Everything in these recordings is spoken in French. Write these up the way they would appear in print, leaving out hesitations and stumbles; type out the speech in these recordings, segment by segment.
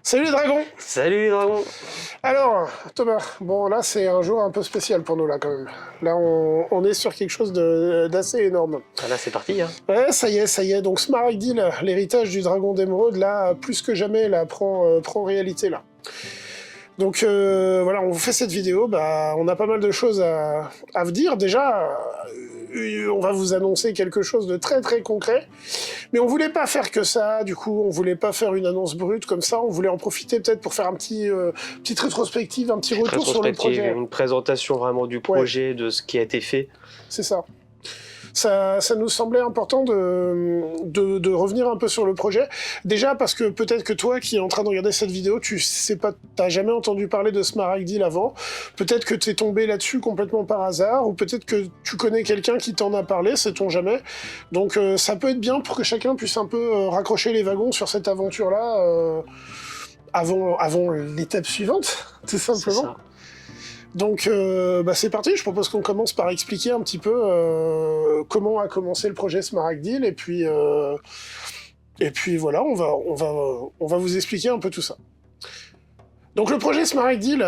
Salut les dragons! Salut les dragons! Alors, Thomas, bon là c'est un jour un peu spécial pour nous là quand même. Là on est sur quelque chose d'assez énorme. Ah là c'est parti hein! Ouais, ça y est, donc Smaragdil, l'héritage du dragon d'émeraude, là, plus que jamais, là, prend réalité là. Donc voilà, on vous fait cette vidéo, on a pas mal de choses à vous dire. Déjà, on va vous annoncer quelque chose de très très concret, mais on voulait pas faire que ça, du coup, on voulait pas faire une annonce brute comme ça, on voulait en profiter peut-être pour faire un petite rétrospective, un petit retour sur le projet. Une présentation vraiment du projet, de ce qui a été fait. C'est ça. Ça nous semblait important de revenir un peu sur le projet. Déjà parce que peut-être que toi qui es en train de regarder cette vidéo, t'as jamais entendu parler de Smaragdil avant. Peut-être que t'es tombé là-dessus complètement par hasard, ou peut-être que tu connais quelqu'un qui t'en a parlé, sait-on jamais. Donc ça peut être bien pour que chacun puisse un peu raccrocher les wagons sur cette aventure-là avant l'étape suivante, tout simplement. C'est ça. Donc c'est parti, je propose qu'on commence par expliquer un petit peu comment a commencé le projet Smaragdil, et puis voilà, on va vous expliquer un peu tout ça. Donc le projet Smaragdil,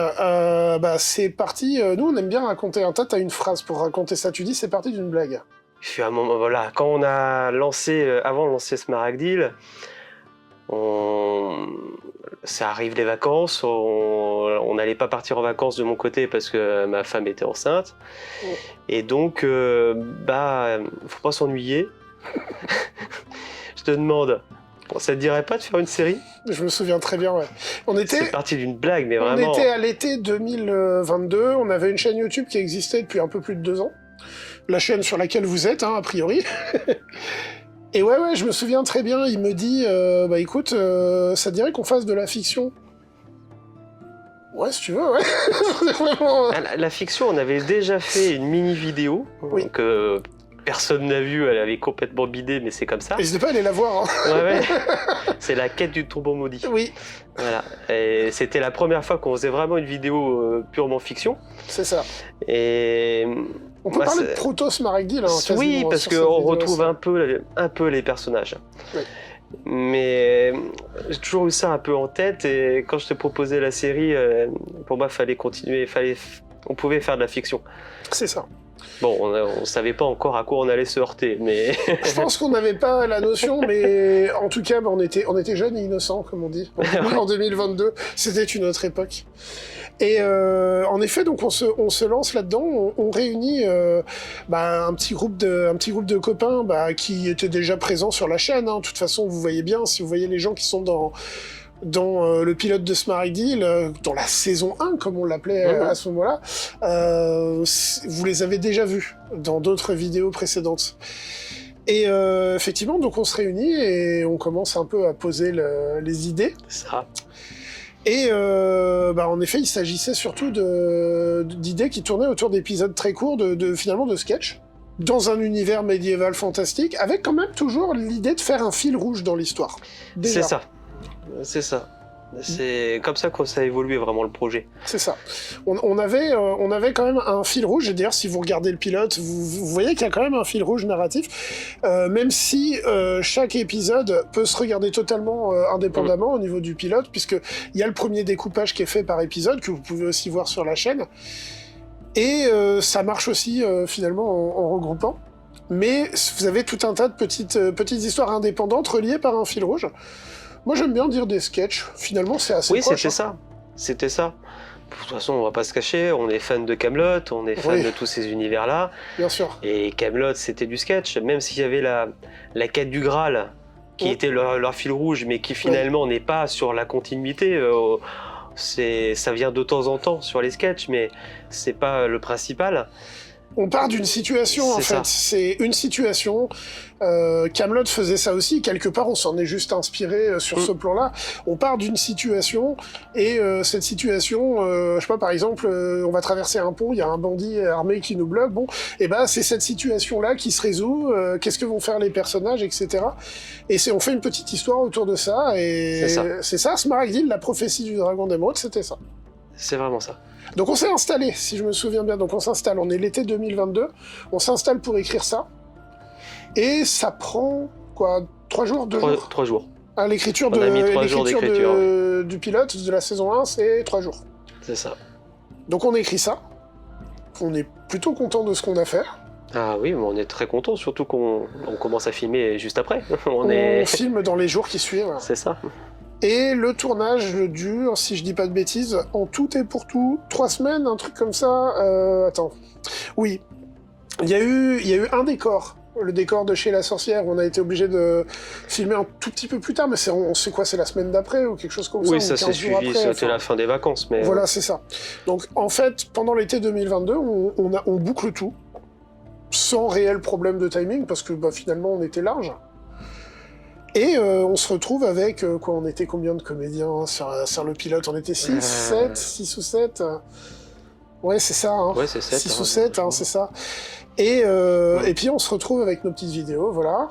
c'est parti, nous on aime bien raconter, t'as une phrase pour raconter ça, tu dis c'est parti d'une blague. Puis à un moment, voilà, quand on a lancé, avant de lancer Smaragdil, ça arrive les vacances, on n'allait pas partir en vacances de mon côté parce que ma femme était enceinte. Oh. Et donc, faut pas s'ennuyer. Je te demande, ça te dirait pas de faire une série? Je me souviens très bien, ouais. C'est parti d'une blague, mais vraiment... On était à l'été 2022, on avait une chaîne YouTube qui existait depuis un peu plus de 2 ans. La chaîne sur laquelle vous êtes, a priori. Et ouais, je me souviens très bien, il me dit écoute, ça te dirait qu'on fasse de la fiction? Ouais, si tu veux, ouais. Vraiment... La fiction, on avait déjà fait une mini-vidéo, oui. Que personne n'a vue, elle avait complètement bidé, mais c'est comme ça. N'hésitez pas à aller la voir. Hein. Ouais. C'est la quête du tombeau maudit. Oui. Voilà. Et c'était la première fois qu'on faisait vraiment une vidéo purement fiction. C'est ça. Et... On peut parler de proto-Smaragdil, hein, oui, parce qu'on retrouve un peu les personnages. Oui. Mais j'ai toujours eu ça un peu en tête, et quand je te proposais la série, pour moi, il fallait continuer, on pouvait faire de la fiction. C'est ça. Bon, on savait pas encore à quoi on allait se heurter, mais... Je pense qu'on n'avait pas la notion, mais en tout cas, on était jeunes et innocents, comme on dit. En 2022, c'était une autre époque. Et en effet, donc on se lance là-dedans, on réunit un petit groupe de copains qui étaient déjà présents sur la chaîne. Hein. De toute façon, vous voyez bien, si vous voyez les gens qui sont dans le pilote de Smaragdil, dans la saison 1, comme on l'appelait à ce moment-là, vous les avez déjà vus dans d'autres vidéos précédentes. Et effectivement, donc on se réunit et on commence un peu à poser les idées. Ça. Et en effet, il s'agissait surtout d'idées qui tournaient autour d'épisodes très courts, finalement de sketchs, dans un univers médiéval fantastique, avec quand même toujours l'idée de faire un fil rouge dans l'histoire. C'est ça. C'est comme ça que ça a évolué vraiment le projet. C'est ça. On avait quand même un fil rouge, et d'ailleurs si vous regardez le pilote, vous voyez qu'il y a quand même un fil rouge narratif, même si chaque épisode peut se regarder totalement indépendamment au niveau du pilote, puisqu'il y a le premier découpage qui est fait par épisode, que vous pouvez aussi voir sur la chaîne, et ça marche aussi finalement en regroupant. Mais vous avez tout un tas de petites histoires indépendantes reliées par un fil rouge. Moi, j'aime bien dire des sketchs. Finalement, c'est assez proche. Oui, c'était ça. De toute façon, on va pas se cacher, on est fan de Kaamelott, on est fan de tous ces univers-là. Bien sûr. Et Kaamelott, c'était du sketch. Même s'il y avait la quête du Graal, qui était leur fil rouge, mais qui finalement n'est pas sur la continuité. Ça vient de temps en temps sur les sketchs, mais c'est pas le principal. On part d'une situation, en fait. C'est une situation. Kaamelott faisait ça aussi. Quelque part, on s'en est juste inspiré sur ce plan-là. On part d'une situation, et cette situation, je sais pas, par exemple, on va traverser un pont, il y a un bandit armé qui nous bloque. Bon, et c'est cette situation-là qui se résout. Qu'est-ce que vont faire les personnages, etc. Et on fait une petite histoire autour de ça. Et c'est ça, Smaragdil, la prophétie du dragon d'émeraude, c'était ça. C'est vraiment ça. Donc on s'est installé, si je me souviens bien, on est l'été 2022, on s'installe pour écrire ça, et ça prend, 3 jours, 2 jours ? 3 jours. Ah, l'écriture On a mis 3 jours d'écriture. du pilote de la saison 1, c'est 3 jours. C'est ça. Donc on écrit ça. On est plutôt content de ce qu'on a fait. Ah oui, mais on est très content, surtout qu'on commence à filmer juste après. On filme dans les jours qui suivent. C'est ça. Et le tournage dure, si je dis pas de bêtises, en tout et pour tout, 3 semaines, un truc comme ça. Attends. Oui. Il y a eu un décor. Le décor de Chez la sorcière, on a été obligé de filmer un tout petit peu plus tard, mais c'est quoi, c'est la semaine d'après ou quelque chose comme ça? Oui, ça s'est suivi, c'était la fin des vacances. Mais voilà, c'est ça. Donc en fait, pendant l'été 2022, on boucle tout, sans réel problème de timing, parce que finalement on était large. Et on se retrouve avec, on était combien de comédiens sur le pilote? On était 6 ou 7 Ouais, c'est ça. Hein. Ouais, c'est 7. 6 ou 7, c'est ça. Et puis on se retrouve avec nos petites vidéos, voilà.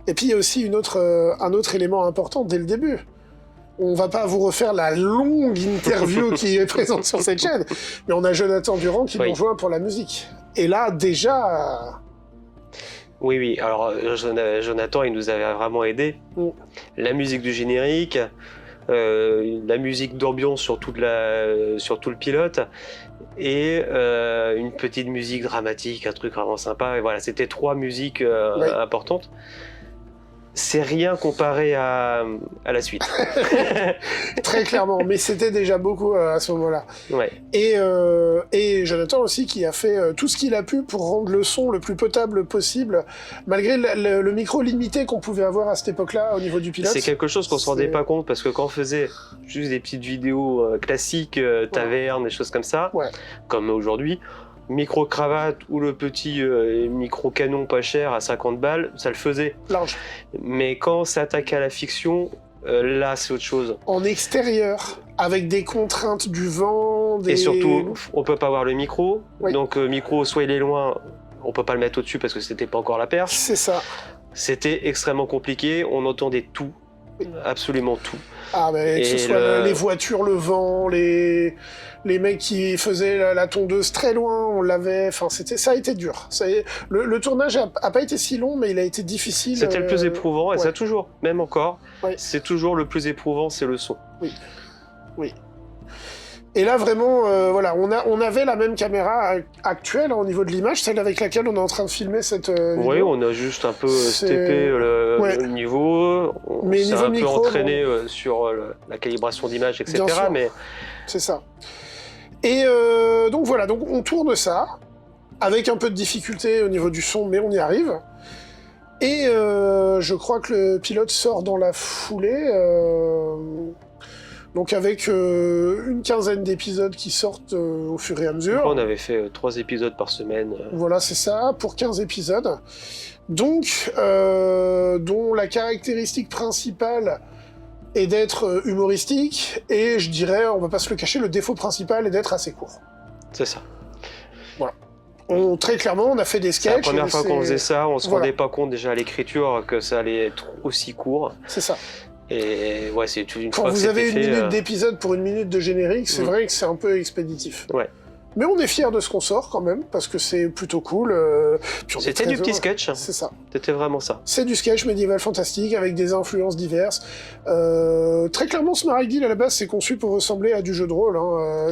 Et puis il y a aussi un autre élément important dès le début. On va pas vous refaire la longue interview qui est présente sur cette chaîne, mais on a Jonathan Durand qui nous rejoint pour la musique. Et là, déjà... Oui, alors Jonathan, il nous avait vraiment aidé. La musique du générique, la musique d'ambiance sur tout le pilote, et une petite musique dramatique, un truc vraiment sympa. Et voilà, c'était 3 musiques importantes. C'est rien comparé à la suite. Très clairement, mais c'était déjà beaucoup à ce moment-là. Ouais. Et Jonathan aussi qui a fait tout ce qu'il a pu pour rendre le son le plus potable possible, malgré le micro limité qu'on pouvait avoir à cette époque-là au niveau du pilote. C'est quelque chose qu'on se rendait pas compte, parce que quand on faisait juste des petites vidéos classiques, taverne, des choses comme ça, comme aujourd'hui, micro-cravate ou le petit micro-canon pas cher à 50 balles, ça le faisait. Large. Mais quand on s'attaque à la fiction, là c'est autre chose. En extérieur, avec des contraintes du vent, Et surtout, on peut pas voir le micro, donc micro, soit il est loin, on peut pas le mettre au-dessus parce que c'était pas encore la perche. C'est ça. C'était extrêmement compliqué, on entendait tout, absolument tout. Ah, mais que ce soit les voitures, le vent, les mecs qui faisaient la tondeuse très loin, on l'avait... Enfin, ça a été dur. Le tournage a pas été si long, mais il a été difficile. C'était le plus éprouvant, et ça toujours, même encore, c'est toujours le plus éprouvant, c'est le son. Oui. Et là, vraiment, on avait la même caméra actuelle au niveau de l'image, celle avec laquelle on est en train de filmer cette vidéo. Oui, on a juste un peu steppé le niveau, on s'est un peu entraîné sur la calibration d'image, etc. Mais... C'est ça. Et donc voilà, donc on tourne ça, avec un peu de difficulté au niveau du son, mais on y arrive. Et je crois que le pilote sort dans la foulée... Donc avec une quinzaine d'épisodes qui sortent au fur et à mesure. On avait fait 3 épisodes par semaine. Voilà, c'est ça, pour 15 épisodes. Donc, dont la caractéristique principale est d'être humoristique, et je dirais, on va pas se le cacher, le défaut principal est d'être assez court. C'est ça. Voilà. Très clairement, on a fait des sketchs. C'est la première fois qu'on faisait ça, on se rendait pas compte déjà à l'écriture que ça allait être aussi court. C'est ça. Et ouais, c'est une Quand fois vous que avez fait, une minute d'épisode pour une minute de générique, c'est vrai que c'est un peu expéditif. Ouais. Mais on est fiers de ce qu'on sort quand même, parce que c'est plutôt cool. C'était du petit sketch. C'est ça. C'était vraiment ça. C'est du sketch médiéval fantastique avec des influences diverses. Très clairement, Smart Deal à la base, c'est conçu pour ressembler à du jeu de rôle. Hein.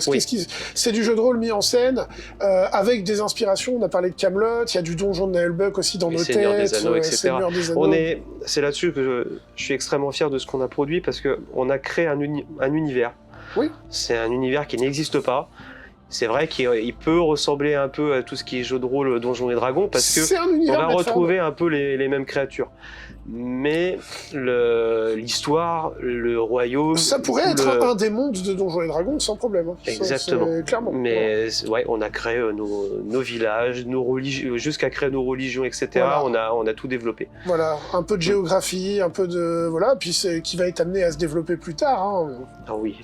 C'est du jeu de rôle mis en scène, avec des inspirations. On a parlé de Kaamelott, il y a du Donjon de Naheulbeuk aussi dans nos têtes. Seigneur des Anneaux, etc. Seigneur des Anneaux. C'est là-dessus que je suis extrêmement fier de ce qu'on a produit, parce qu'on a créé un univers. Oui. C'est un univers qui n'existe pas. C'est vrai qu'il peut ressembler un peu à tout ce qui est jeu de rôle, Donjons et Dragons, parce que on va retrouver un peu les mêmes créatures. Mais l'histoire, le royaume... Ça pourrait être un des mondes de Donjons et Dragons sans problème. Hein. Exactement. Clairement. Mais on a créé nos villages, jusqu'à créer nos religions, etc. Voilà. On a tout développé. Voilà, un peu de géographie, un peu de... Voilà, puis qui va être amené à se développer plus tard. Hein. Ah oui.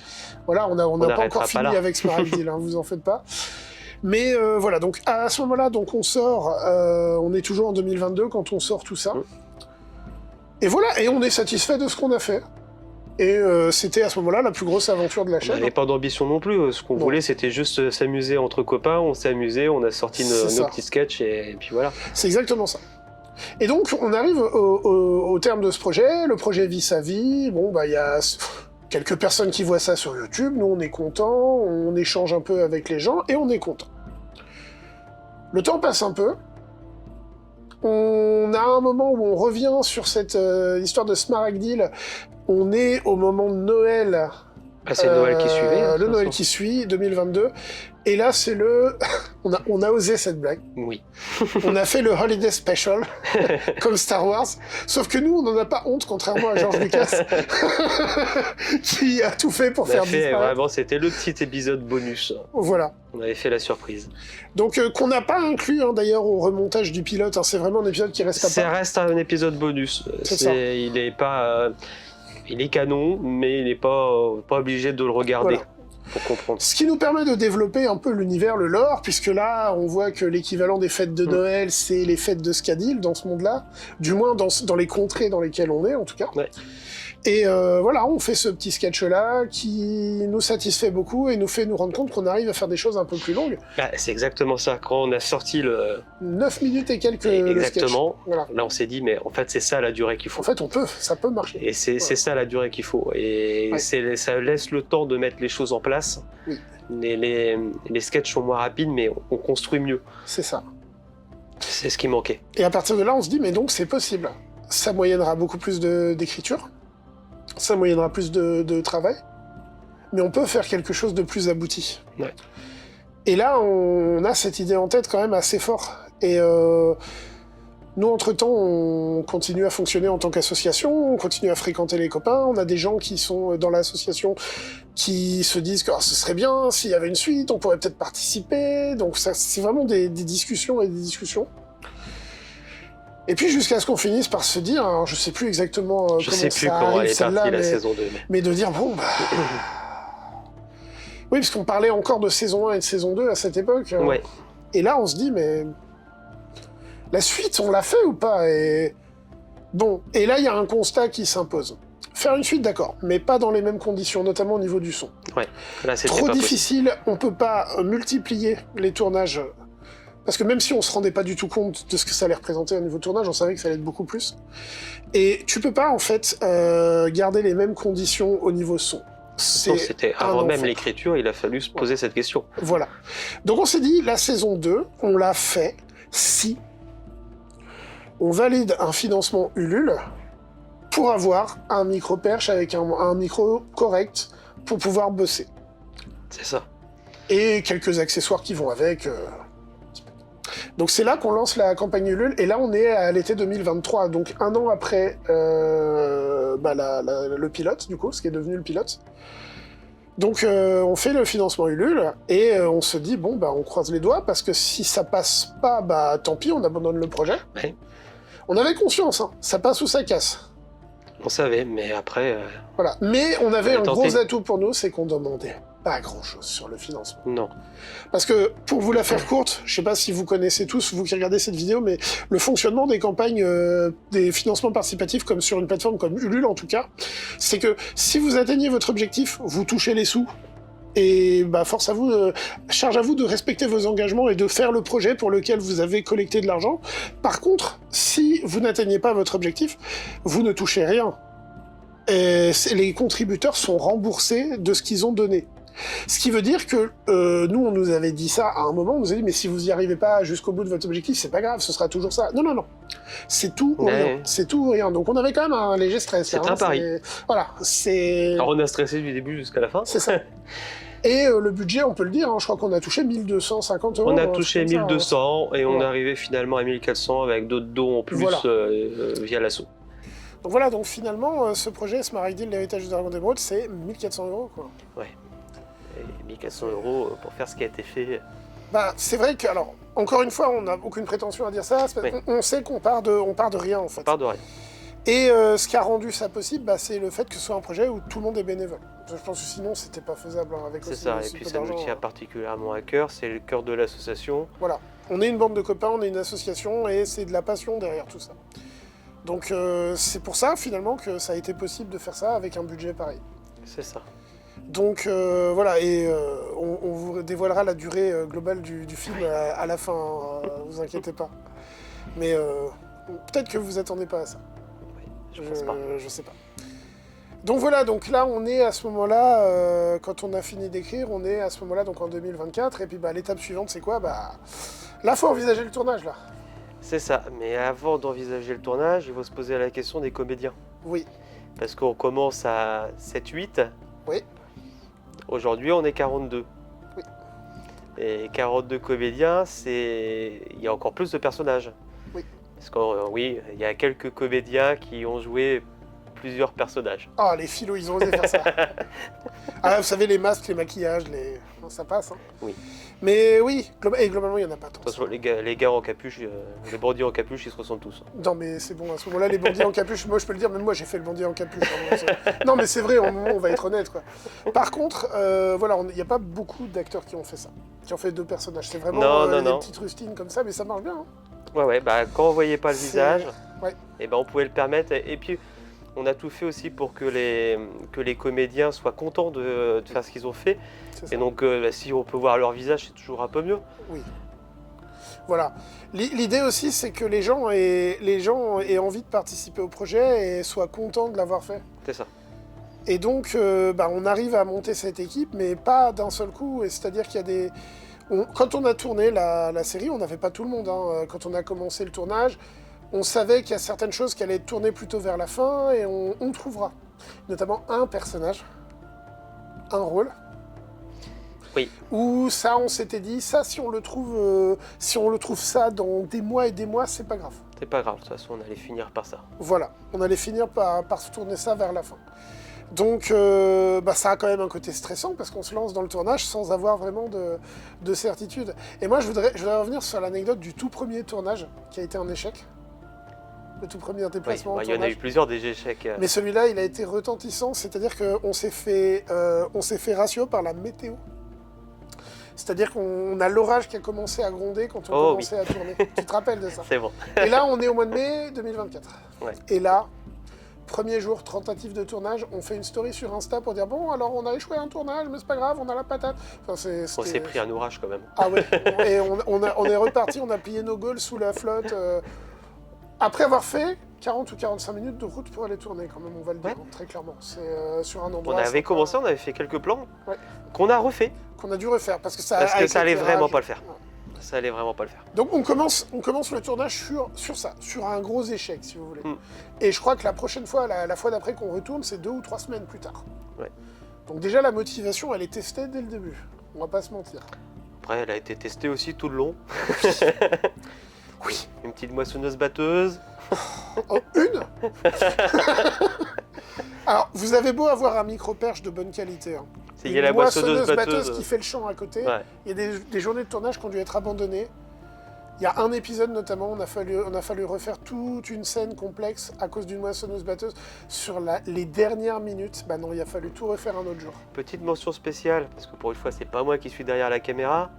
Voilà, on n'a pas encore fini avec Smart Deal, hein, vous en faites pas. Mais voilà, donc à ce moment-là, donc on sort, on est toujours en 2022 quand on sort tout ça. Et voilà, et on est satisfait de ce qu'on a fait. Et c'était à ce moment-là la plus grosse aventure de la chaîne. On n'avait pas d'ambition non plus, ce qu'on voulait c'était juste s'amuser entre copains, on s'est amusé, on a sorti nos petits sketchs et puis voilà. C'est exactement ça. Et donc, on arrive au terme de ce projet, le projet vit sa vie, bon, bah, il y a quelques personnes qui voient ça sur YouTube, nous on est contents, on échange un peu avec les gens, et on est contents. Le temps passe un peu, on a un moment où on revient sur cette histoire de Smaragdil, on est au moment de Noël. Ah, c'est le Noël qui suivait. Hein, le Noël qui suit, 2022. Et là, c'est le... on a osé cette blague. Oui. On a fait le Holiday Special, comme Star Wars. Sauf que nous, on n'en a pas honte, contrairement à George Lucas, qui a tout fait pour faire disparaître. Vraiment, c'était le petit épisode bonus. Voilà. On avait fait la surprise. Donc, qu'on n'a pas inclus, hein, d'ailleurs, au remontage du pilote. Hein, c'est vraiment un épisode qui reste à part. Ça reste un épisode bonus. Il est pas... il est canon, mais il n'est pas obligé de le regarder. Voilà. Pour comprendre. Ce qui nous permet de développer un peu l'univers, le lore, puisque là, on voit que l'équivalent des fêtes de Noël, c'est les fêtes de Skadil dans ce monde-là, du moins dans les contrées dans lesquelles on est, en tout cas. Ouais. Et voilà, on fait ce petit sketch-là qui nous satisfait beaucoup et nous fait nous rendre compte qu'on arrive à faire des choses un peu plus longues. Ah, c'est exactement ça. Quand on a sorti le... 9 minutes et quelques. Exactement. Voilà. Là, on s'est dit, mais en fait, c'est ça la durée qu'il faut. En fait, ça peut marcher. Et c'est ça la durée qu'il faut. Et ça laisse le temps de mettre les choses en place. Oui. Les sketchs sont moins rapides, mais on construit mieux. C'est ça. C'est ce qui manquait. Et à partir de là, on se dit, mais donc c'est possible. Ça moyennera beaucoup plus d'écriture. Ça moyennera plus de travail, mais on peut faire quelque chose de plus abouti. Ouais. Et là, on a cette idée en tête quand même assez fort. Et nous, entre-temps, on continue à fonctionner en tant qu'association, on continue à fréquenter les copains, on a des gens qui sont dans l'association qui se disent que ce serait bien, s'il y avait une suite, on pourrait peut-être participer. Donc c'est vraiment des discussions et des discussions. Et puis jusqu'à ce qu'on finisse par se dire, alors je sais plus exactement comment ça arrive, je sais plus comment elle est partie la saison 2. Mais de dire, bon, bah... oui, parce qu'on parlait encore de saison 1 et de saison 2 à cette époque. Ouais. Et là, on se dit, mais... La suite, on l'a fait ou pas? Et... Bon, et là, il y a un constat qui s'impose. Faire une suite, d'accord, mais pas dans les mêmes conditions, notamment au niveau du son. Ouais, là, c'était trop pas difficile, on peut pas multiplier les tournages... Parce que même si on se rendait pas du tout compte de ce que ça allait représenter au niveau de tournage, on savait que ça allait être beaucoup plus. Et tu peux pas, en fait, garder les mêmes conditions au niveau son. C'était avant même l'écriture, il a fallu se poser cette question. Voilà. Donc on s'est dit, la saison 2, on l'a fait si on valide un financement Ulule pour avoir un micro-perche avec un micro correct pour pouvoir bosser. C'est ça. Et quelques accessoires qui vont avec... Donc c'est là qu'on lance la campagne Ulule, et là on est à l'été 2023, donc un an après le pilote, du coup, ce qui est devenu le pilote. Donc on fait le financement Ulule, et on se dit, bon, bah on croise les doigts, parce que si ça passe pas, bah tant pis, on abandonne le projet. Ouais. On avait conscience, hein, ça passe ou ça casse. On savait, mais après... Voilà. Mais on avait un gros atout pour nous, c'est qu'on demandait pas grand-chose sur le financement. Non. Parce que, pour vous la faire courte, je sais pas si vous connaissez tous, vous qui regardez cette vidéo, mais le fonctionnement des campagnes, des financements participatifs, comme sur une plateforme comme Ulule en tout cas, c'est que si vous atteignez votre objectif, vous touchez les sous, et bah force à vous, charge à vous de respecter vos engagements et de faire le projet pour lequel vous avez collecté de l'argent. Par contre, si vous n'atteignez pas votre objectif, vous ne touchez rien. Et les contributeurs sont remboursés de ce qu'ils ont donné. Ce qui veut dire que nous, on nous avait dit ça à un moment, on nous a dit, mais si vous n'y arrivez pas jusqu'au bout de votre objectif, c'est pas grave, ce sera toujours ça. Non, non, non. C'est tout ou rien. C'est tout ou rien. Donc on avait quand même un léger stress. C'est un pari. Voilà, c'est... Alors on a stressé du début jusqu'à la fin. C'est ça. Et le budget, on peut le dire, hein, je crois qu'on a touché 1250 €. On a touché 1200 et on est arrivé finalement à 1400 avec d'autres dons en plus via l'assaut. Donc voilà, donc finalement, ce projet, Smaragdil, l'héritage du Dragon d'Émeraude, c'est 1400 €, quoi. Ouais. Et 1400 € pour faire ce qui a été fait. Bah, c'est vrai que, alors, encore une fois, on n'a aucune prétention à dire ça, on sait qu'on part de rien, en fait. On part de rien. Et ce qui a rendu ça possible, bah, c'est le fait que ce soit un projet où tout le monde est bénévole. Je pense que sinon, c'était pas faisable, hein, avec c'est ça, et puis ça nous tient particulièrement à cœur, c'est le cœur de l'association. Voilà, on est une bande de copains, on est une association, et c'est de la passion derrière tout ça. Donc c'est pour ça, finalement, que ça a été possible de faire ça avec un budget pareil. C'est ça. Donc voilà, et on vous dévoilera la durée globale du film à la fin, vous inquiétez pas. Mais Peut-être que vous attendez pas à ça. Oui, je pense pas. Je sais pas. Donc voilà, donc là on est à ce moment-là, quand on a fini d'écrire, on est à ce moment-là donc en 2024, et puis l'étape suivante c'est quoi? Là faut envisager le tournage là. C'est ça, mais avant d'envisager le tournage, il faut se poser la question des comédiens. Oui. Parce qu'on commence à 7-8. Oui. Aujourd'hui, on est 42. Oui. Et 42 comédiens, il y a encore plus de personnages. Oui. Parce que oui, il y a quelques comédiens qui ont joué plusieurs personnages. Ah, les philous, ils ont osé faire ça. Ah, vous savez, les masques, les maquillages, ça passe. Hein. Oui. Mais oui, globalement, il n'y en a pas tant. De toute façon, les gars en capuche, les bandits en capuche, ils se ressemblent tous. Non, mais c'est bon, à ce moment-là, les bandits en capuche, moi je peux le dire, même moi j'ai fait le bandit en capuche. Non, mais c'est vrai, on va être honnête, quoi. Par contre, voilà, il n'y a pas beaucoup d'acteurs qui ont fait ça, qui ont fait 2 personnages. C'est vraiment des petites rustines comme ça, mais ça marche bien. Hein. Ouais, quand on voyait pas le visage, ouais. Et on pouvait le permettre. Et puis, on a tout fait aussi pour que les comédiens soient contents de faire ce qu'ils ont fait. Et donc, si on peut voir leur visage, c'est toujours un peu mieux. Oui. Voilà. L'idée aussi, c'est que les gens aient envie de participer au projet et soient contents de l'avoir fait. C'est ça. Et donc, on arrive à monter cette équipe, mais pas d'un seul coup. Et c'est-à-dire qu'il y a des... Quand on a tourné la série, on n'avait pas tout le monde. Hein. Quand on a commencé le tournage, on savait qu'il y a certaines choses qui allaient être tournées plutôt vers la fin, et on trouvera. Notamment un personnage, un rôle. Oui. Où ça, on s'était dit, ça, si on le trouve ça dans des mois et des mois, c'est pas grave. C'est pas grave, de toute façon, on allait finir par ça. Voilà, on allait finir par tourner ça vers la fin. Donc, ça a quand même un côté stressant, parce qu'on se lance dans le tournage sans avoir vraiment de certitude. Et moi, je voudrais revenir sur l'anecdote du tout premier tournage, qui a été un échec. Le tout premier déplacement. Oui, il y en a eu plusieurs des échecs. Mais celui-là, il a été retentissant, c'est-à-dire qu'on s'est fait ratio par la météo. C'est-à-dire qu'on a l'orage qui a commencé à gronder quand on commençait à tourner. Tu te rappelles de ça? C'est bon. Et là, on est au mois de mai 2024. Ouais. Et là, premier jour, tentative de tournage, on fait une story sur Insta pour dire « Bon, alors on a échoué un tournage, mais c'est pas grave, on a la patate. » On s'est pris un orage quand même. Ah ouais. Et on est reparti, on a plié nos gaules sous la flotte. Après avoir fait 40 ou 45 minutes de route pour aller tourner, quand même, on va le dire, très clairement. C'est sur un endroit... On avait commencé, on avait fait quelques plans ouais. qu'on a refait. Qu'on a dû refaire, parce que ça allait vraiment pas le faire. Ouais. Ça allait vraiment pas le faire. Donc on commence le tournage sur ça, sur un gros échec, si vous voulez. Et je crois que la prochaine fois, la fois d'après qu'on retourne, c'est 2 ou 3 semaines plus tard. Ouais. Donc déjà, la motivation, elle est testée dès le début. On va pas se mentir. Après, elle a été testée aussi tout le long. Oui. Une petite moissonneuse-batteuse. Oh, une Alors, vous avez beau avoir un micro-perche de bonne qualité. Hein. Il y a la moissonneuse-batteuse qui fait le champ à côté. Ouais. Il y a des journées de tournage qui ont dû être abandonnées. Il y a un épisode notamment, on a fallu refaire toute une scène complexe à cause d'une moissonneuse-batteuse sur les dernières minutes. Bah non, il a fallu tout refaire un autre jour. Petite mention spéciale, parce que pour une fois, c'est pas moi qui suis derrière la caméra.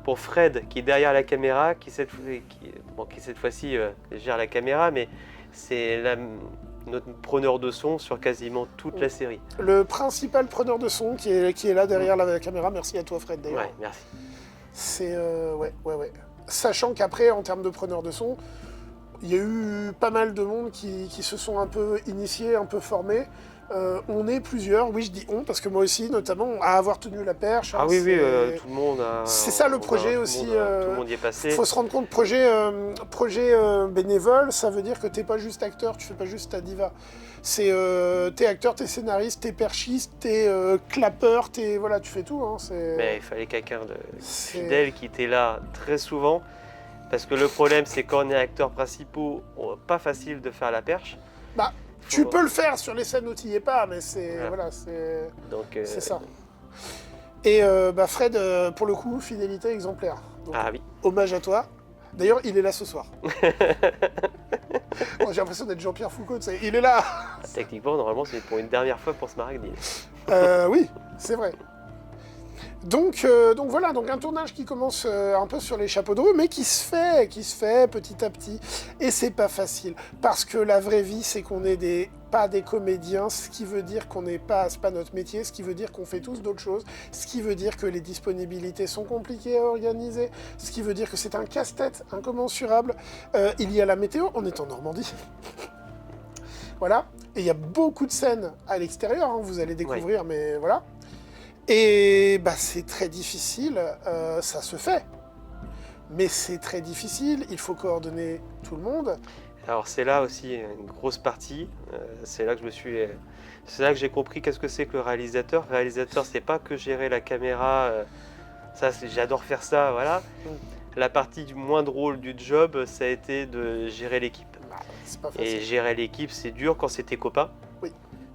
Pour Fred, qui est derrière la caméra, qui cette fois-ci gère la caméra, mais c'est notre preneur de son sur quasiment toute la série. Le principal preneur de son qui est là derrière la caméra. Merci à toi, Fred, d'ailleurs. Ouais, merci. C'est... ouais. Sachant qu'après, en termes de preneur de son, il y a eu pas mal de monde qui se sont un peu initiés, un peu formés. On est plusieurs, oui je dis on, parce que moi aussi notamment, à avoir tenu la perche. Ah oui, tout le monde a... C'est ça le projet aussi. Tout le monde y est passé. Il faut se rendre compte, projet bénévole, ça veut dire que t'es pas juste acteur, tu fais pas juste ta diva. C'est t'es acteur, t'es scénariste, t'es perchiste, t'es clapeur, voilà, tu fais tout. Hein, mais il fallait quelqu'un de fidèle qui était là très souvent. Parce que le problème, c'est quand on est acteur principal, pas facile de faire la perche. Bah, tu peux le faire sur les scènes où tu n'y es pas, mais c'est ça. Et Fred, pour le coup, fidélité exemplaire. Donc, oui. Hommage à toi. D'ailleurs, il est là ce soir. J'ai l'impression d'être Jean-Pierre Foucault, il est là. Techniquement, normalement, c'est pour une dernière fois pour Smaragdine. Oui, c'est vrai. Donc voilà, donc un tournage qui commence un peu sur les chapeaux de roue, mais qui se fait petit à petit. Et c'est pas facile, parce que la vraie vie, c'est qu'on est des pas des comédiens, ce qui veut dire qu'on n'est pas, c'est pas notre métier, ce qui veut dire qu'on fait tous d'autres choses, ce qui veut dire que les disponibilités sont compliquées à organiser, ce qui veut dire que c'est un casse-tête incommensurable. Il y a la météo, on est en Normandie. Voilà, et il y a beaucoup de scènes à l'extérieur, hein, vous allez découvrir, mais voilà. Et bah, c'est très difficile, ça se fait. Mais c'est très difficile, il faut coordonner tout le monde. Alors c'est là aussi une grosse partie, c'est là que j'ai compris qu'est-ce que c'est que le réalisateur. Le réalisateur, c'est pas que gérer la caméra, j'adore faire ça, voilà. La partie du moins drôle du job, ça a été de gérer l'équipe. Bah, c'est pas facile. Et gérer l'équipe, c'est dur quand c'est tes copains. Oui.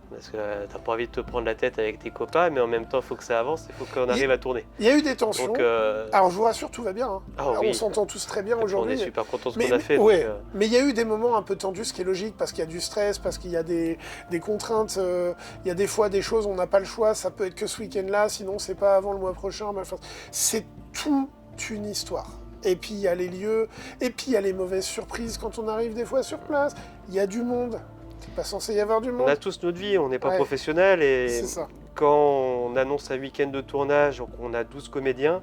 Parce que t'as pas envie de te prendre la tête avec tes copains, mais en même temps, il faut que ça avance, il faut qu'on arrive à tourner. Il y a eu des tensions. Donc, alors je vous rassure, tout va bien. Hein. Oui. On s'entend tous très bien aujourd'hui. On est super contents de ce qu'on a fait. Ouais. Donc, mais il y a eu des moments un peu tendus, ce qui est logique, parce qu'il y a du stress, parce qu'il y a des contraintes. Il y a des fois des choses, on n'a pas le choix, ça peut être que ce week-end-là, sinon c'est pas avant le mois prochain. Enfin, c'est toute une histoire. Et puis il y a les lieux, et puis il y a les mauvaises surprises quand on arrive des fois sur place. Il y a du monde. C'est pas censé y avoir du monde. On a tous notre vie, on n'est pas professionnels et c'est ça. Quand on annonce un week-end de tournage, on a 12 comédiens,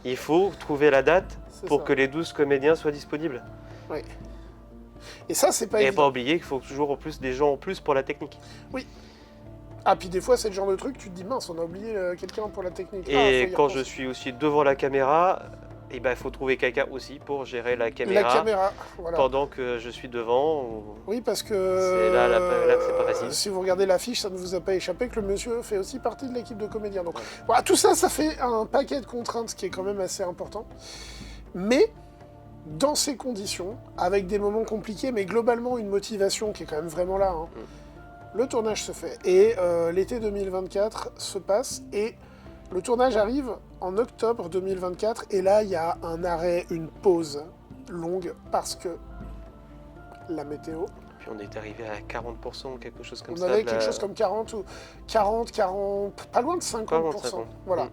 il faut trouver la date pour que les 12 comédiens soient disponibles. Oui. Et ça, c'est pas évident. Et pas oublier qu'il faut toujours en plus des gens en plus pour la technique. Oui. Ah, puis des fois, c'est le genre de truc, tu te dis, mince, on a oublié quelqu'un pour la technique. Et quand je suis aussi devant la caméra, il faut trouver quelqu'un aussi pour gérer la caméra. La caméra, voilà. Pendant que je suis devant. Oui, parce que c'est là que c'est pas facile. Si vous regardez l'affiche, ça ne vous a pas échappé que le monsieur fait aussi partie de l'équipe de comédiens. Donc voilà, tout ça, ça fait un paquet de contraintes, ce qui est quand même assez important. Mais dans ces conditions, avec des moments compliqués, mais globalement une motivation qui est quand même vraiment là, hein, le tournage se fait. Et l'été 2024 se passe et le tournage arrive en octobre 2024 et là, il y a un arrêt, une pause longue parce que la météo. Puis on est arrivé à 40%, quelque chose comme ça. On avait quelque chose comme 40 ou 40, pas loin de 50%. Voilà.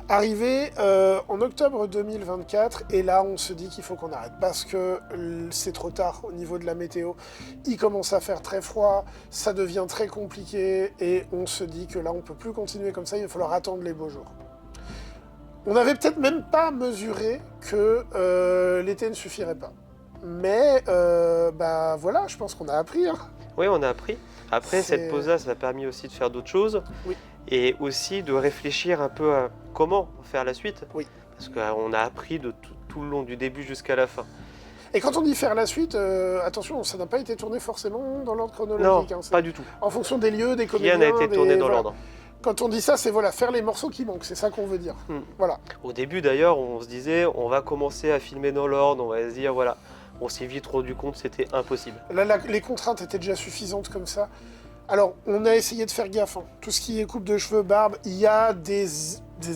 Arrivé en octobre 2024 et là, on se dit qu'il faut qu'on arrête parce que c'est trop tard au niveau de la météo. Il commence à faire très froid, ça devient très compliqué et on se dit que là, on ne peut plus continuer comme ça, il va falloir attendre les beaux jours. On n'avait peut-être même pas mesuré que l'été ne suffirait pas. Mais voilà, je pense qu'on a appris. Hein. Oui, on a appris. Après, cette pause-là, ça a permis aussi de faire d'autres choses. Oui. Et aussi de réfléchir un peu à comment faire la suite. Oui. Parce qu'on a appris de tout le long, du début jusqu'à la fin. Et quand on dit faire la suite, attention, ça n'a pas été tourné forcément dans l'ordre chronologique. Non, pas du tout. En fonction des lieux, des comédiens. Rien n'a été tourné dans l'ordre. Quand on dit ça, c'est faire les morceaux qui manquent, c'est ça qu'on veut dire. Voilà. Au début d'ailleurs, on se disait, on va commencer à filmer dans l'ordre, on va se dire, voilà. On s'est vite rendu compte que c'était impossible. Là, les contraintes étaient déjà suffisantes comme ça. Alors, on a essayé de faire gaffe. Hein. Tout ce qui est coupe de cheveux, barbe, il y a des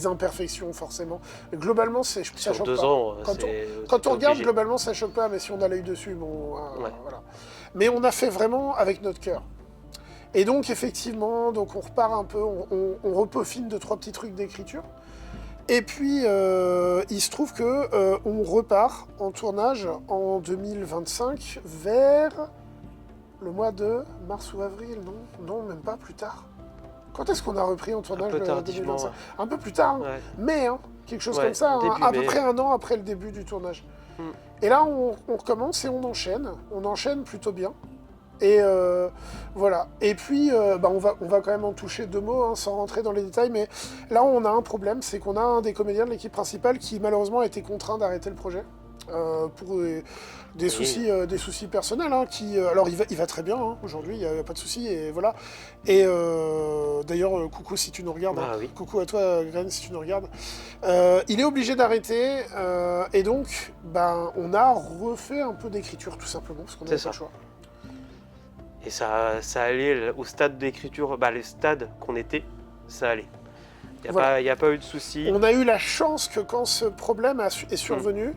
imperfections forcément. Mais globalement, ça choque pas. Sur 2 ans, quand on regarde, globalement, ça choque pas. Mais si on a l'œil dessus, bon, voilà. Mais on a fait vraiment avec notre cœur. Et donc, effectivement, on repart un peu, on repeaufine 2-3 petits trucs d'écriture. Et puis, il se trouve qu'on repart en tournage en 2025 vers le mois de mars ou avril, non, même pas, plus tard. Quand est-ce qu'on a repris en tournage un peu tardivement, 2025 Un peu plus tard, ouais. Mais quelque chose comme ça, à peu près un an après le début du tournage. Et là, on recommence et on enchaîne plutôt bien. Et voilà. Et puis, on va quand même en toucher 2 mots, sans rentrer dans les détails. Mais là, on a un problème, c'est qu'on a un des comédiens de l'équipe principale qui, malheureusement, a été contraint d'arrêter le projet. Pour des soucis personnels. Hein, alors, il va très bien, hein, aujourd'hui, il n'y a pas de soucis. Et voilà. Et d'ailleurs, coucou si tu nous regardes. Ah, oui. Coucou à toi, Gren, si tu nous regardes. Il est obligé d'arrêter. Et donc, on a refait un peu d'écriture, tout simplement, parce qu'on n'avait pas le choix. Et ça allait au stade d'écriture, les stades qu'on était, ça allait. Il n'y a pas eu de soucis. On a eu la chance que quand ce problème est survenu,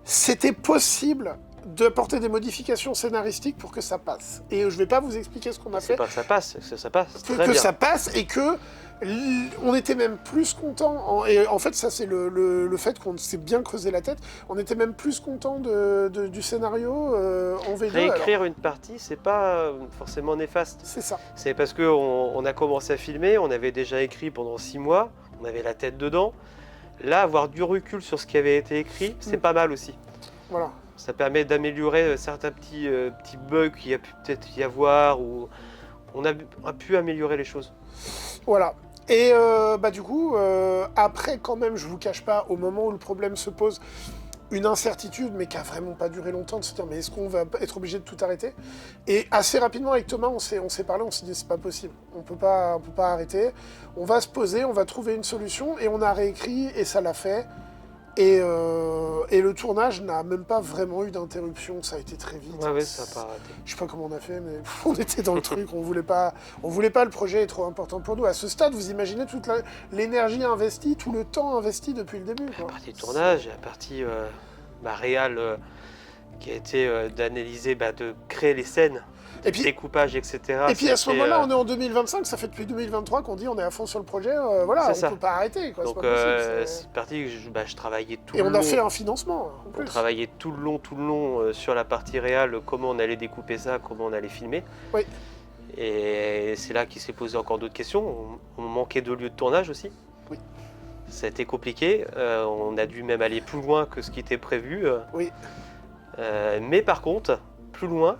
c'était possible d'apporter des modifications scénaristiques pour que ça passe. Et je ne vais pas vous expliquer ce qu'on a fait. C'est pas que ça passe, ça passe très bien. Que ça passe et que On était même plus content, et en fait ça c'est le fait qu'on s'est bien creusé la tête, on était même plus content du scénario en V2. Réécrire une partie, c'est pas forcément néfaste. C'est ça. C'est parce qu'on a commencé à filmer, on avait déjà écrit pendant 6 mois, on avait la tête dedans. Là, avoir du recul sur ce qui avait été écrit, c'est pas mal aussi. Voilà. Ça permet d'améliorer certains petits bugs qu'il y a pu peut-être y avoir, ou on a pu améliorer les choses. Voilà. Et du coup, après quand même, je vous cache pas, au moment où le problème se pose, une incertitude, mais qui a vraiment pas duré longtemps, de se dire mais est-ce qu'on va être obligé de tout arrêter? Et assez rapidement avec Thomas, on s'est parlé, on s'est dit c'est pas possible, on peut pas arrêter, on va se poser, on va trouver une solution, et on a réécrit, et ça l'a fait. Et le tournage n'a même pas vraiment eu d'interruption, ça a été très vite. Ouais, ça n'a pas arrêté. Je sais pas comment on a fait, mais on était dans le truc, on voulait pas, le projet est trop important pour nous. À ce stade, vous imaginez toute l'énergie investie, tout le temps investi depuis le début. La partie tournage, la partie réelle qui a été d'analyser, de créer les scènes. Et puis, découpage, etc. Et puis à ce moment-là, on est en 2025, ça fait depuis 2023 qu'on dit on est à fond sur le projet, on ne peut pas arrêter. Quoi, donc c'est parti, je travaillais tout le long. Et on a fait un financement. On travaillait tout le long sur la partie réelle, comment on allait découper ça, comment on allait filmer. Oui. Et c'est là qu'il s'est posé encore d'autres questions. On manquait de lieu de tournage aussi. Oui. Ça a été compliqué, on a dû même aller plus loin que ce qui était prévu. Oui. Mais par contre, plus loin,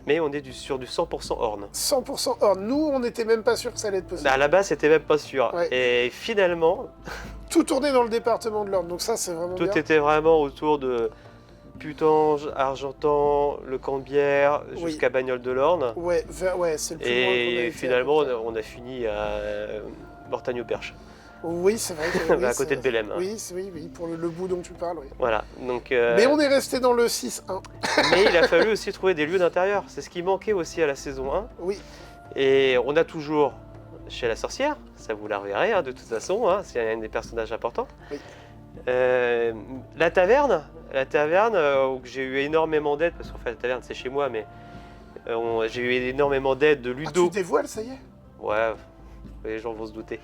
mais on est sur du 100% Horn. 100% Horn. Nous, on n'était même pas sûr que ça allait être possible. À la base, c'était même pas sûr. Ouais. Et finalement... Tout tournait dans le département de l'Orne, donc ça, c'est vraiment tout bien. Tout était vraiment autour de Putange, Argentan, le Camp-de-Bière, jusqu'à Bagnoles de l'Orne. Ouais, c'est le plus loin qu'on a été. Finalement, on a fini à Mortagne-au-Perche. Oui, c'est vrai. À côté de Bélem. Oui, pour le bout dont tu parles. Oui. Voilà. Donc, mais on est resté dans le 6-1. Mais il a fallu aussi trouver des lieux d'intérieur. C'est ce qui manquait aussi à la saison 1. Oui. Et on a toujours chez la sorcière, ça vous la reverrez de toute façon, c'est un des personnages importants. Oui. La taverne où j'ai eu énormément d'aide, parce qu'en fait la taverne c'est chez moi, mais j'ai eu énormément d'aide de Ludo. Ah, tu dévoiles, ça y est? Ouais, les gens vont se douter.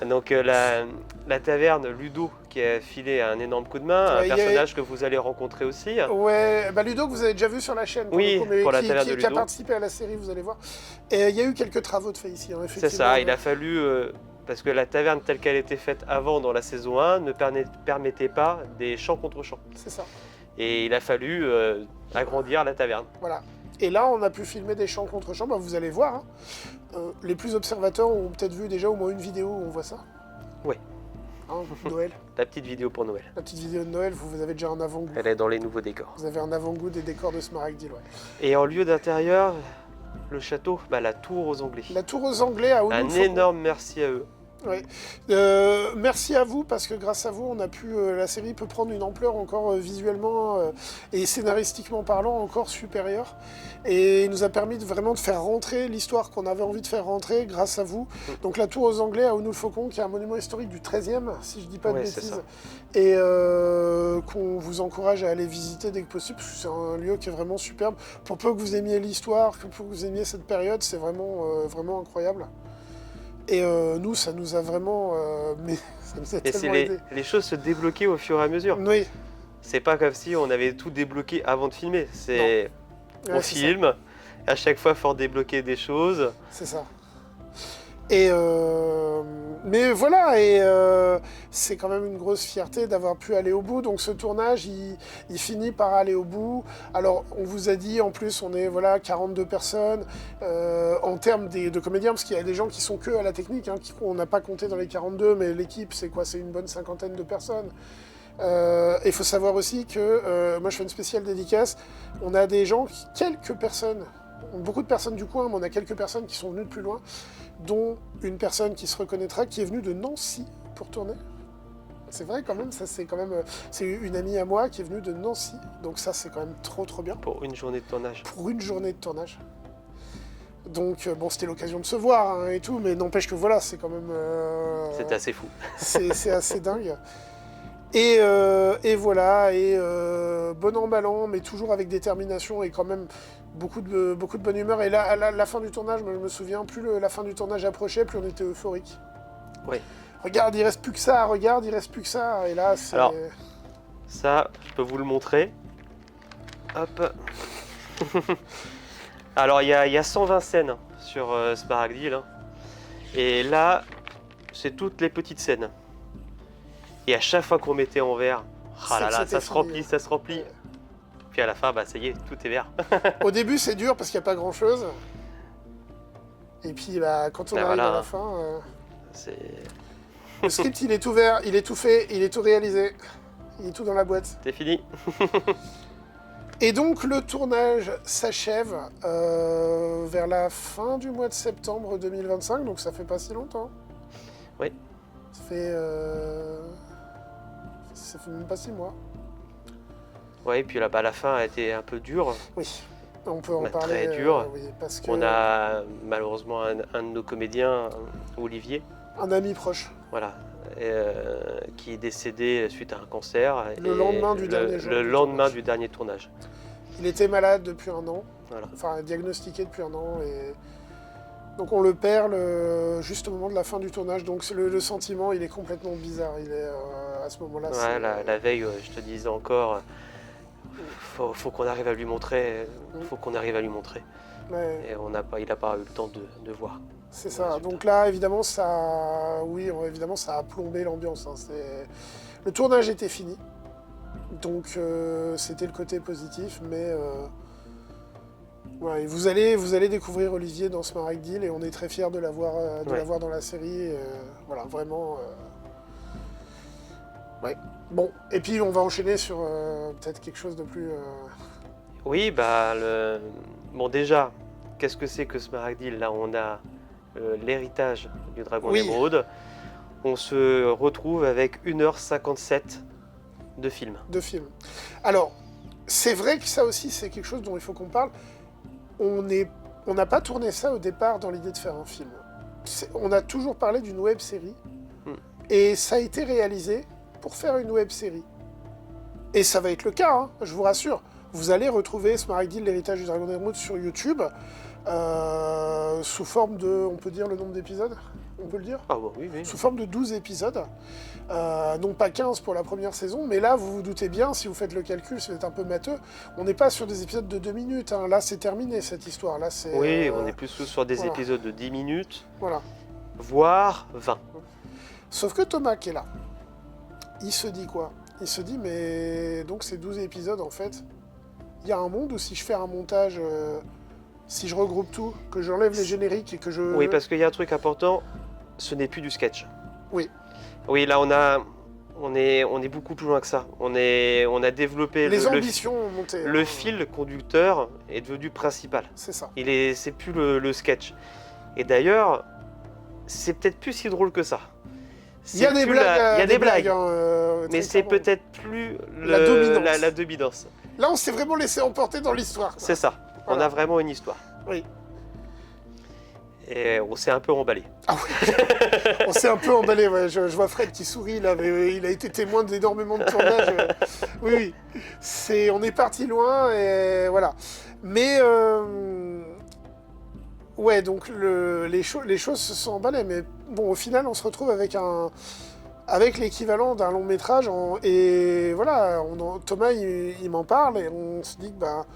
Donc la taverne, Ludo qui a filé un énorme coup de main, un personnage que vous allez rencontrer aussi. Ouais, Ludo que vous avez déjà vu sur la chaîne. Oui, pour la taverne de Ludo. Qui a participé à la série, vous allez voir. Et il y a eu quelques travaux de fait ici, effectivement. C'est ça, il a fallu, parce que la taverne telle qu'elle était faite avant dans la saison 1 ne permettait pas des champs contre champs. C'est ça. Et il a fallu agrandir la taverne. Voilà. Et là, on a pu filmer des champs contre champs, vous allez voir. Les plus observateurs ont peut-être vu déjà au moins une vidéo où on voit ça. Oui. Noël. La petite vidéo pour Noël. La petite vidéo de Noël, vous avez déjà un avant-goût. Elle est dans les nouveaux décors. Vous avez un avant-goût des décors de Smaragdil, ouais. Et en lieu d'intérieur, le château, la tour aux Anglais. La tour aux Anglais à Ouloul. Un énorme merci à eux. Oui. Merci à vous, parce que grâce à vous, on a pu, la série peut prendre une ampleur encore visuellement et scénaristiquement parlant encore supérieure. Et il nous a permis vraiment de faire rentrer l'histoire qu'on avait envie de faire rentrer grâce à vous. Donc la tour aux Anglais à Ouloul-Faucon, qui est un monument historique du 13e, si je dis pas de bêtises. Et qu'on vous encourage à aller visiter dès que possible, parce que c'est un lieu qui est vraiment superbe. Pour peu que vous aimiez l'histoire, pour que vous aimiez cette période, c'est vraiment, vraiment incroyable. Et nous, ça nous a vraiment... ça nous a tellement aidé. Les choses se débloquaient au fur et à mesure. Oui. C'est pas comme si on avait tout débloqué avant de filmer. On filme, à chaque fois, il faut débloquer des choses. C'est ça. Et mais voilà, et c'est quand même une grosse fierté d'avoir pu aller au bout. Donc ce tournage, il finit par aller au bout. Alors on vous a dit, en plus, on est 42 personnes en termes de comédiens, parce qu'il y a des gens qui sont que à la technique, on n'a pas compté dans les 42, mais l'équipe, c'est quoi? C'est une bonne 50aine de personnes. Il faut savoir aussi que, moi je fais une spéciale dédicace, on a des gens, quelques personnes, beaucoup de personnes du coin, mais on a quelques personnes qui sont venues de plus loin, dont une personne qui se reconnaîtra, qui est venue de Nancy pour tourner. C'est vrai quand même, c'est une amie à moi qui est venue de Nancy, donc ça c'est quand même trop bien. Pour une journée de tournage. Pour une journée de tournage. Donc c'était l'occasion de se voir et tout, mais n'empêche que voilà, c'est quand même... C'est assez fou. c'est assez dingue. Et voilà, bon an, mal an, mais toujours avec détermination et quand même beaucoup de bonne humeur. Et là, à la fin du tournage, moi, je me souviens, plus la fin du tournage approchait, plus on était euphorique. Oui. Regarde, il reste plus que ça, regarde, il reste plus que ça. Et là, c'est... Alors, ça, je peux vous le montrer. Hop. Alors, il y a 120 scènes sur Smaragdil. Hein. Et là, c'est toutes les petites scènes. Et à chaque fois qu'on mettait en vert, ah là là, ça se remplit, ça se remplit. Ouais. Puis à la fin, bah ça y est, tout est vert. Au début, c'est dur parce qu'il n'y a pas grand-chose. Et puis, bah, quand on arrive voilà, à la fin... c'est... Le script, il est tout vert, il est tout fait, il est tout réalisé. Il est tout dans la boîte. C'est fini. Et donc, le tournage s'achève vers la fin du mois de septembre 2025, donc ça fait pas si longtemps. Oui. Ça fait même pas 6 mois. Ouais, et puis là, bah, la fin a été un peu dure. Oui, on peut en parler. Très dur. Oui, parce que On a malheureusement un de nos comédiens, Olivier, un ami proche. voilà, qui est décédé suite à un cancer. Le lendemain du dernier jour Le du lendemain tournage. du dernier tournage. Il était malade depuis 1 an, Voilà. enfin diagnostiqué depuis 1 an. Et donc on le perd juste au moment de la fin du tournage. Donc le sentiment, il est complètement bizarre. Il est à ce moment-là. Ouais, la veille, je te disais encore, faut qu'on arrive à lui montrer. Faut qu'on arrive à lui montrer. Ouais. Et il n'a pas eu le temps de voir. C'est ça. Donc là, évidemment, ça a plombé l'ambiance. Hein. Le tournage était fini. Donc c'était le côté positif, mais ouais, vous allez découvrir Olivier dans Smaragdil et on est très fiers de l'avoir dans la série. Voilà, vraiment. Ouais. Bon, et puis on va enchaîner sur peut-être quelque chose de plus. Oui, bah bon déjà, qu'est-ce que c'est que Smaragdil? Là, on a l'héritage du dragon d'émeraude. On se retrouve avec 1h57 de film. Alors, c'est vrai que ça aussi, c'est quelque chose dont il faut qu'on parle. On n'a pas tourné ça au départ dans l'idée de faire un film. On a toujours parlé d'une web série. Et ça a été réalisé pour faire une web série. Et ça va être le cas, hein, je vous rassure. Vous allez retrouver Smaragdil, l'héritage du dragon d'émeraude sur YouTube, sous forme de, on peut dire le nombre d'épisodes? On peut le dire? Ah bon, oui. Sous forme de 12 épisodes. Non pas 15 pour la première saison, mais là, vous vous doutez bien, si vous faites le calcul, c'est un peu matheux, on n'est pas sur des épisodes de 2 minutes. Hein. Là, c'est terminé, cette histoire. Là, oui, on est plus sur des épisodes de 10 minutes, voilà. Voire 20. Sauf que Thomas, qui est là, il se dit quoi? Il se dit, mais donc ces 12 épisodes, en fait, il y a un monde où si je fais un montage, si je regroupe tout, que j'enlève les génériques et que je... Oui, parce qu'il y a un truc important, ce n'est plus du sketch. Oui. Oui, là, on est beaucoup plus loin que ça. On a développé les ambitions ont monté. Le fil conducteur est devenu principal. C'est ça. C'est plus le sketch. Et d'ailleurs, c'est peut-être plus si drôle que ça. Il y a des blagues. Hein, mais c'est peut-être plus la dominance. Là, on s'est vraiment laissé emporter dans l'histoire. C'est ça. Voilà. On a vraiment une histoire. Oui. Et on s'est un peu emballé. Ah oui. On s'est un peu emballé, ouais. Je vois Fred qui sourit, là, mais il a été témoin d'énormément de tournages. Oui. On est parti loin, et voilà. Mais, ouais, donc les choses se sont emballées, mais bon, au final, on se retrouve avec l'équivalent d'un long métrage, et voilà, Thomas, il m'en parle, et on se dit que, bah,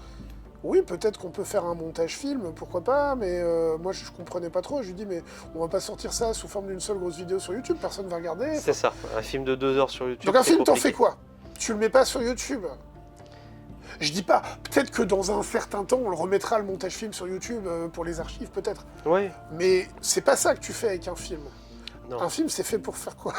oui, peut-être qu'on peut faire un montage film, pourquoi pas, mais moi je comprenais pas trop. Je lui dis, mais on va pas sortir ça sous forme d'une seule grosse vidéo sur YouTube, personne va regarder. C'est ça, un film de 2 heures sur YouTube. Donc un film, t'en fais quoi? Tu le mets pas sur YouTube? Je dis pas, peut-être que dans un certain temps, on le remettra le montage film sur YouTube pour les archives, peut-être. Oui. Mais c'est pas ça que tu fais avec un film. Non. Un film, c'est fait pour faire quoi?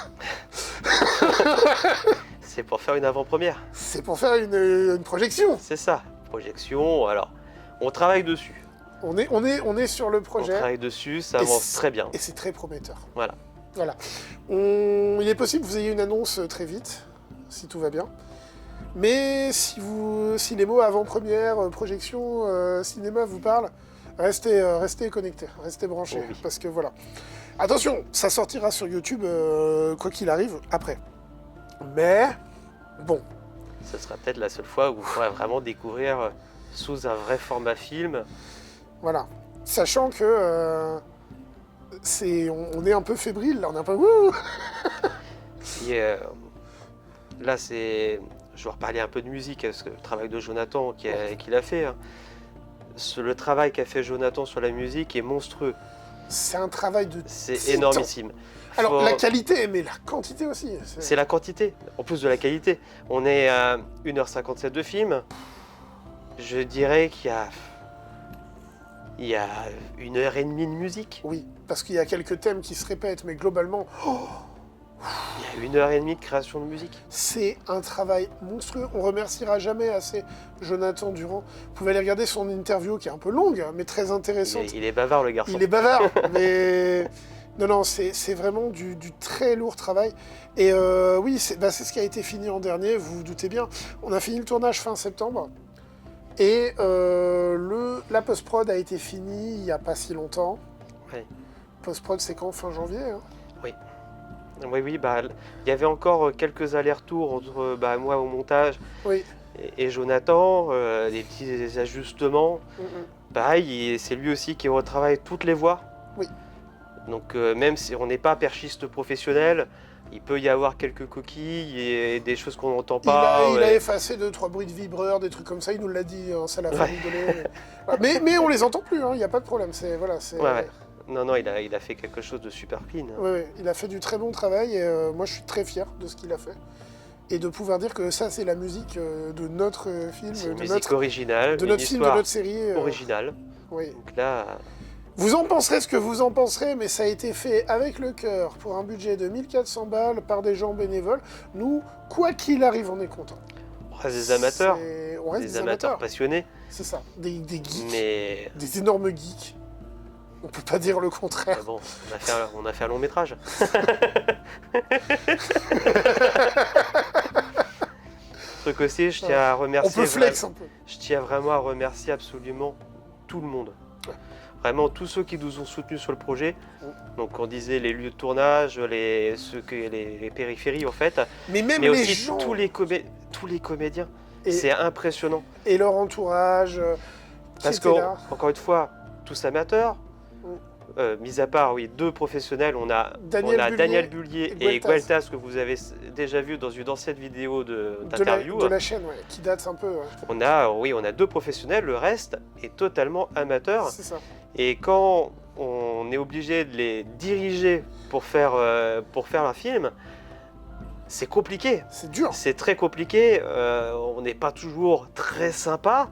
C'est pour faire une avant-première. C'est pour faire une projection. C'est ça. Projection, alors on travaille dessus. On est sur le projet. On travaille dessus, ça avance très bien. Et c'est très prometteur. Voilà. Il est possible que vous ayez une annonce très vite, si tout va bien. Mais si les mots avant-première, projection, cinéma vous parlent, restez connectés, restez branchés. Oh oui. Parce que voilà. Attention, ça sortira sur YouTube, quoi qu'il arrive, après. Mais Bon, Ce sera peut-être la seule fois où vous pourrez vraiment découvrir sous un vrai format film. voilà. Sachant que on est un peu fébrile, là, on est un peu... Wouh. Et là, je vais reparler un peu de musique, parce que le travail de Jonathan qu'il a fait, hein. Le travail qu'a fait Jonathan sur la musique est monstrueux. C'est un travail de C'est titan. énormissime. Alors, la qualité, mais la quantité aussi. C'est la quantité, en plus de la qualité. On est à 1h57 de film. Je dirais qu'il y a 1h30 de musique. Oui, parce qu'il y a quelques thèmes qui se répètent, mais globalement, Il y a 1h30 de création de musique. c'est un travail monstrueux. On remerciera jamais assez Jonathan Durand. Vous pouvez aller regarder son interview qui est un peu longue, mais très intéressante. Il est bavard, le garçon. Il est bavard, mais non, c'est vraiment du très lourd travail. Et oui, c'est ce qui a été fini en dernier, vous vous doutez bien. On a fini le tournage fin septembre. Et la post-prod a été finie il n'y a pas si longtemps. Oui. Post-prod, c'est quand? Fin janvier, hein? Oui. Oui, il y avait encore quelques allers-retours entre moi au montage Oui. et Jonathan, des petits ajustements. Pareil, c'est lui aussi qui retravaille toutes les voix. Oui. Donc même si on n'est pas perchiste professionnel, il peut y avoir quelques coquilles et des choses qu'on n'entend pas. Il a effacé 2-3 bruits de vibreurs, des trucs comme ça, il nous l'a dit, hein, ça l'a fait rigoler. Mais on les entend plus, il n'y a pas de problème. Ouais. Non, il a fait quelque chose de super clean. Oui, il a fait du très bon travail et moi je suis très fier de ce qu'il a fait. Et de pouvoir dire que ça c'est la musique de notre film, c'est une musique originale, de notre film, de notre série. Originale. Oui. Donc là... Vous en penserez ce que vous en penserez, mais ça a été fait avec le cœur, pour un budget de 1400 balles, par des gens bénévoles. Nous, quoi qu'il arrive, on est contents. On reste des amateurs. On reste des amateurs passionnés. C'est ça, des geeks, mais... des énormes geeks. On peut pas dire le contraire. Bon, on a fait un long métrage. Truc aussi, je tiens à remercier... On peut flex un peu. Je tiens vraiment à remercier absolument tout le monde. Vraiment tous ceux qui nous ont soutenus sur le projet. Donc on disait les lieux de tournage, les périphéries en fait. Mais les aussi gens... tous les comédiens. C'est impressionnant. Et leur entourage. Parce que, encore une fois, tous amateurs. Mis à part, oui, 2 professionnels, on a Daniel Bullier et Gueltas, que vous avez déjà vu dans une ancienne vidéo d'interview. De la chaîne, ouais, qui date un peu. Ouais. On a 2 professionnels, le reste est totalement amateur. C'est ça. Et quand on est obligé de les diriger pour faire un film, c'est compliqué. C'est dur. C'est très compliqué, on n'est pas toujours très sympa.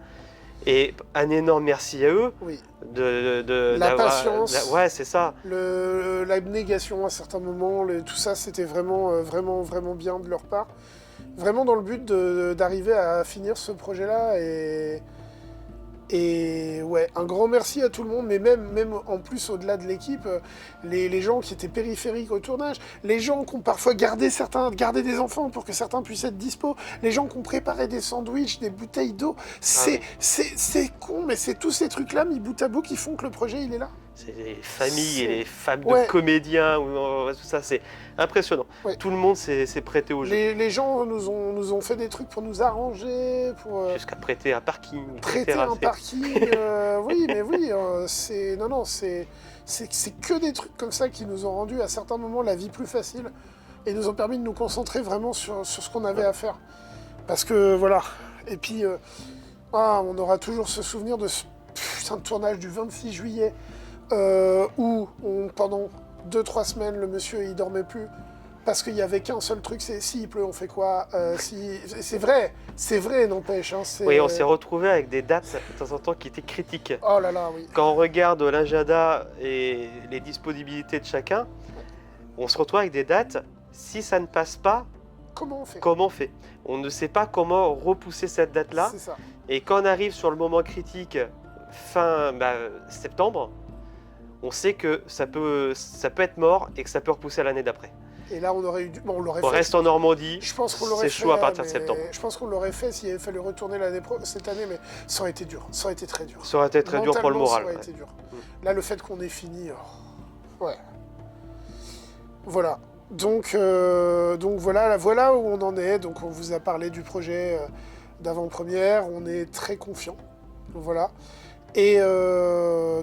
Et un énorme merci à eux. Oui. La patience. Ouais, c'est ça. L'abnégation à certains moments, tout ça, c'était vraiment, vraiment, vraiment bien de leur part. Vraiment dans le but d'arriver à finir ce projet-là. Et ouais, un grand merci à tout le monde, mais même en plus au-delà de l'équipe, les gens qui étaient périphériques au tournage, les gens qui ont parfois gardé des enfants pour que certains puissent être dispo, les gens qui ont préparé des sandwichs, des bouteilles d'eau, c'est con, mais c'est tous ces trucs-là mis bout à bout qui font que le projet il est là. C'est les familles et les femmes de comédiens, tout ça, c'est impressionnant. Ouais. Tout le monde s'est prêté au jeu. Les gens nous ont fait des trucs pour nous arranger, jusqu'à prêter un parking. Prêter un parking, oui, mais oui, c'est que des trucs comme ça qui nous ont rendu à certains moments la vie plus facile et nous ont permis de nous concentrer vraiment sur ce qu'on avait à faire. Parce que voilà, et puis on aura toujours ce souvenir de ce putain de tournage du 26 juillet. Où pendant 2-3 semaines le monsieur il dormait plus parce qu'il n'y avait qu'un seul truc, c'est s'il pleut on fait quoi, c'est vrai n'empêche. Hein, oui, on s'est retrouvé avec des dates de temps en temps qui étaient critiques. Oh là là, oui. Quand on regarde l'agenda et les disponibilités de chacun, on se retrouve avec des dates, si ça ne passe pas, comment on fait? On ne sait pas comment repousser cette date-là. C'est ça. Et quand on arrive sur le moment critique, fin septembre, on sait que ça peut être mort et que ça peut repousser à l'année d'après. Et là, on aurait eu on l'aurait fait. On reste en Normandie, je pense qu'on l'aurait c'est chaud à partir de septembre. Je pense qu'on l'aurait fait s'il avait fallu retourner cette année, mais ça aurait été dur, ça aurait été très dur. Ça aurait été très dur pour le moral. Ça aurait été dur. Là, le fait qu'on ait fini, ouais. Voilà. Donc voilà où on en est. Donc on vous a parlé du projet d'avant-première. On est très confiant. Voilà. Et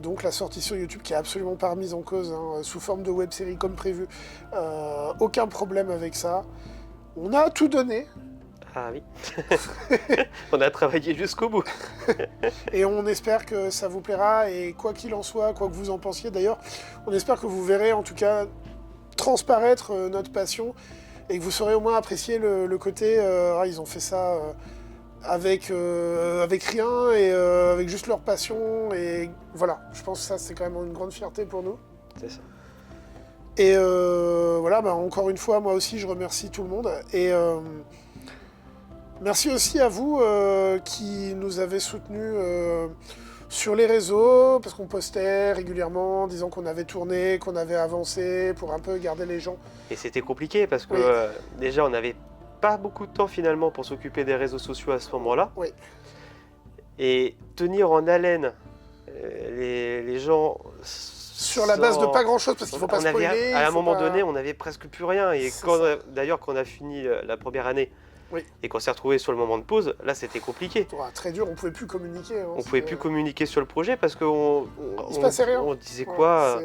donc la sortie sur YouTube qui est absolument pas remise en cause, hein, sous forme de web-série comme prévu. Aucun problème avec ça. On a tout donné. Ah oui. On a travaillé jusqu'au bout. Et on espère que ça vous plaira. Et quoi qu'il en soit, quoi que vous en pensiez d'ailleurs, on espère que vous verrez en tout cas transparaître notre passion et que vous saurez au moins apprécier le côté ils ont fait ça avec rien et avec juste leur passion. Et voilà, je pense que ça c'est quand même une grande fierté pour nous. C'est ça. Et encore une fois, moi aussi je remercie tout le monde. Et merci aussi à vous qui nous avez soutenus sur les réseaux, parce qu'on postait régulièrement, disant qu'on avait tourné, qu'on avait avancé, pour un peu garder les gens. Et c'était compliqué, parce que déjà, on n'avait pas beaucoup de temps finalement pour s'occuper des réseaux sociaux à ce moment-là. Oui. Et tenir en haleine les gens... Sur la base de pas grand-chose, parce qu'il ne faut pas spoiler. À un moment donné, on n'avait presque plus rien. Et d'ailleurs, quand on a fini la première année, et qu'on s'est retrouvé sur le moment de pause, là c'était compliqué. Très dur, on pouvait plus communiquer. Hein, on pouvait plus communiquer sur le projet parce qu'on se passait rien. On disait quoi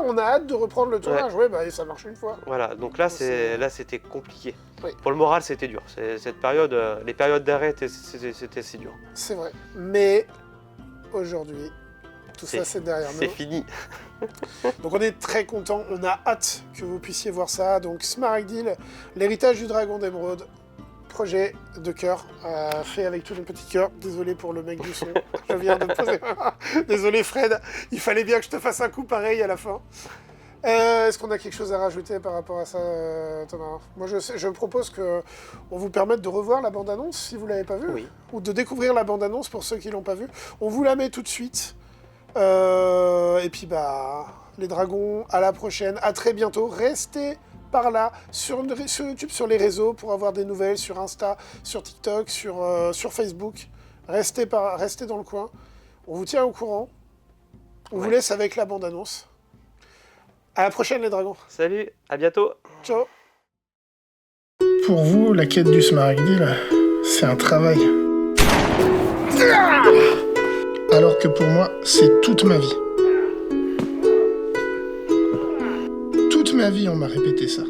on a hâte de reprendre le tournage. Ça marche une fois. Voilà, donc là c'était compliqué. Pour le moral c'était dur. Cette période, les périodes d'arrêt c'était si dur. C'est vrai. Mais aujourd'hui, tout ça c'est derrière nous. C'est fini. Donc on est très contents, on a hâte que vous puissiez voir ça. Donc Smaragdil, l'héritage du dragon d'émeraude, projet de cœur, fait avec tous les petits cœurs. Désolé pour le mec du son, je viens de me poser. Désolé Fred, il fallait bien que je te fasse un coup pareil à la fin. Est-ce qu'on a quelque chose à rajouter par rapport à ça, Thomas? Moi je propose qu'on vous permette de revoir la bande-annonce si vous ne l'avez pas vue, ou de découvrir la bande-annonce pour ceux qui ne l'ont pas vue. On vous la met tout de suite. Et puis les dragons, à la prochaine, à très bientôt. Restez par là, sur YouTube, sur les réseaux, pour avoir des nouvelles, sur Insta, sur TikTok, sur Facebook. Restez dans le coin. On vous tient au courant. On vous laisse avec la bande-annonce. À la prochaine les dragons. Salut, à bientôt. Ciao. Pour vous, la quête du Smaragdil, c'est un travail. Alors que pour moi, c'est toute ma vie. Toute ma vie, on m'a répété ça.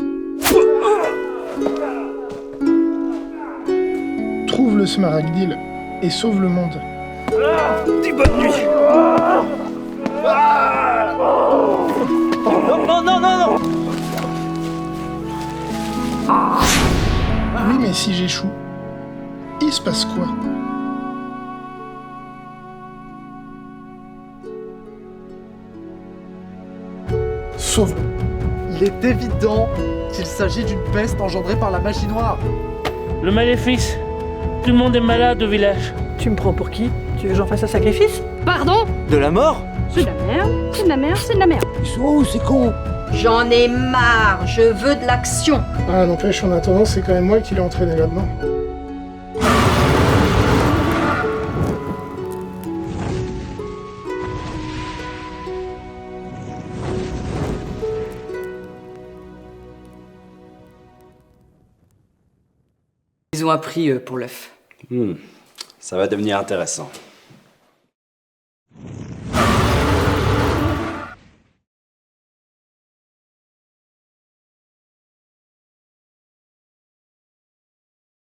Trouve le Smaragdil et sauve le monde. Dis bonne nuit. Non. Oui, mais si j'échoue, il se passe quoi ? Sauve. Il est évident qu'il s'agit d'une peste engendrée par la magie noire. Le maléfice. Tout le monde est malade au village. Tu me prends pour qui? Tu veux que j'en fasse un sacrifice? Pardon? De la mort? C'est de la merde, c'est de la merde, c'est de la merde. Ils sont où, c'est con? J'en ai marre, je veux de l'action. Ah, n'empêche, en attendant, c'est quand même moi qui l'ai entraîné là-dedans. Ils ont appris pour l'œuf. Ça va devenir intéressant.